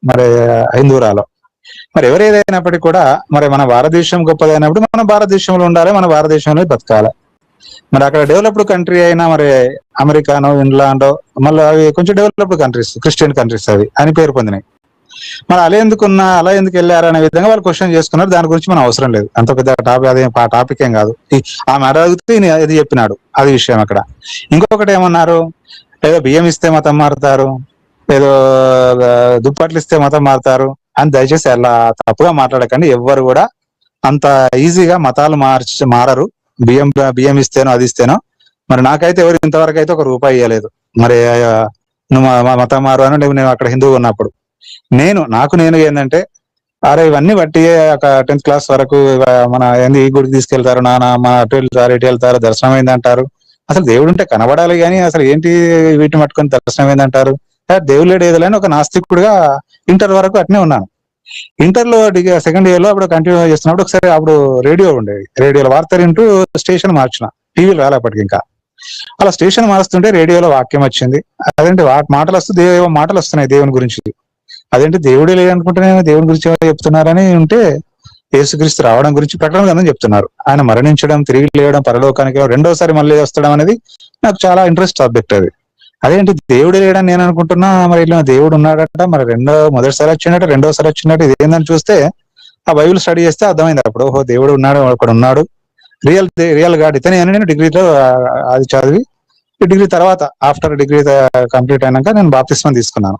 మరి హిందూరాలో. మరి ఎవరు ఏదైనప్పటికీ కూడా మరి మన భారతదేశం గొప్పదైనప్పుడు మన భారతదేశంలో ఉండాలి, మన భారతదేశంలో బతకాలి. మరి అక్కడ డెవలప్డ్ కంట్రీ అయినా మరి అమెరికానో ఇంగ్లాండో మళ్ళీ అవి కొంచెం డెవలప్డ్ కంట్రీస్, క్రిస్టియన్ కంట్రీస్ అవి అని పేరు పొందినాయి. మరి అలా ఎందుకు వెళ్ళారు అనే విధంగా వాళ్ళు క్వశ్చన్ చేసుకున్నారు. దాని గురించి మనం అవసరం లేదు, అంత పెద్ద టాపిక్, అదే టాపిక్ ఏం కాదు. ఆమె అడిగితే ఇది చెప్పినాడు, అది విషయం అక్కడ. ఇంకొకటి ఏమన్నారు, ఏదో బియ్యం ఇస్తే మతం మారుతారు, ఏదో దుప్పట్లు ఇస్తే మతం మారుతారు అని దయచేసి అలా తప్పుగా మాట్లాడకండి. ఎవ్వరు కూడా అంత ఈజీగా మతాలు మారరు. బియ్యం ఇస్తేనో అది ఇస్తేనో. మరి నాకైతే ఎవరు ఇంతవరకు అయితే ₹1 ఇవ్వలేదు. మరి నువ్వు మతం మారు అని నేను అక్కడ హిందువు ఉన్నప్పుడు నేను ఏంటంటే, అరే ఇవన్నీ బట్టి 10th క్లాస్ వరకు మన ఏంది ఈ గుడికి తీసుకెళ్తారు, నాన్న మన అటు వెళ్తారు ఇటు వెళ్తారు, దర్శనం అయిందంటారు. అసలు దేవుడు ఉంటే కనబడాలి కానీ అసలు ఏంటి వీటిని పట్టుకొని దర్శనం అయిందంటారు. దేవుడు లేడు ఏదని ఒక నాస్తికుడిగా ఇంటర్ వరకు అట్నే ఉన్నాను. ఇంటర్లో సెకండ్ ఇయర్ లో అప్పుడు కంటిన్యూ చేస్తున్నప్పుడు ఒకసారి అప్పుడు రేడియో ఉండేది, రేడియోలో వార్త వింటూ స్టేషన్ మార్చిన, టీవీలు రాలేపటికి ఇంకా. అలా స్టేషన్ మారుస్తుంటే రేడియోలో వాక్యం వచ్చింది. అదేంటి మాటలు వస్తూ మాటలు వస్తున్నాయి దేవుని గురించి. అదేంటి దేవుడే లేదనుకుంటే దేవుని గురించి చెప్తున్నారని ఉంటే, యేసుక్రీస్తు రావడం గురించి ప్రకటన గ్రంథం చెప్తున్నారు. ఆయన మరణించడం, తిరిగి లేవడం, పరలోకానికి రెండోసారి మళ్ళీ వస్తడం అనేది నాకు చాలా ఇంట్రెస్ట్ సబ్జెక్ట్ అది. అదేంటి దేవుడే లేడని నేను అనుకుంటున్నా, మరి ఇలా దేవుడు ఉన్నాడట, మరి మొదటిసారి వచ్చినట్టు రెండోసారి వచ్చినట్టు ఇదేందని చూస్తే ఆ బైబిల్ స్టడీ చేస్తే అర్థమైంది. అప్పుడు ఓహో దేవుడు ఉన్నాడు, అక్కడ ఉన్నాడు, రియల్ గాడ్ ఇతనే అని నేను డిగ్రీలో అది చదివి, డిగ్రీ తర్వాత ఆఫ్టర్ డిగ్రీ కంప్లీట్ అయినాక నేను బాప్తిస్మం తీసుకున్నాను.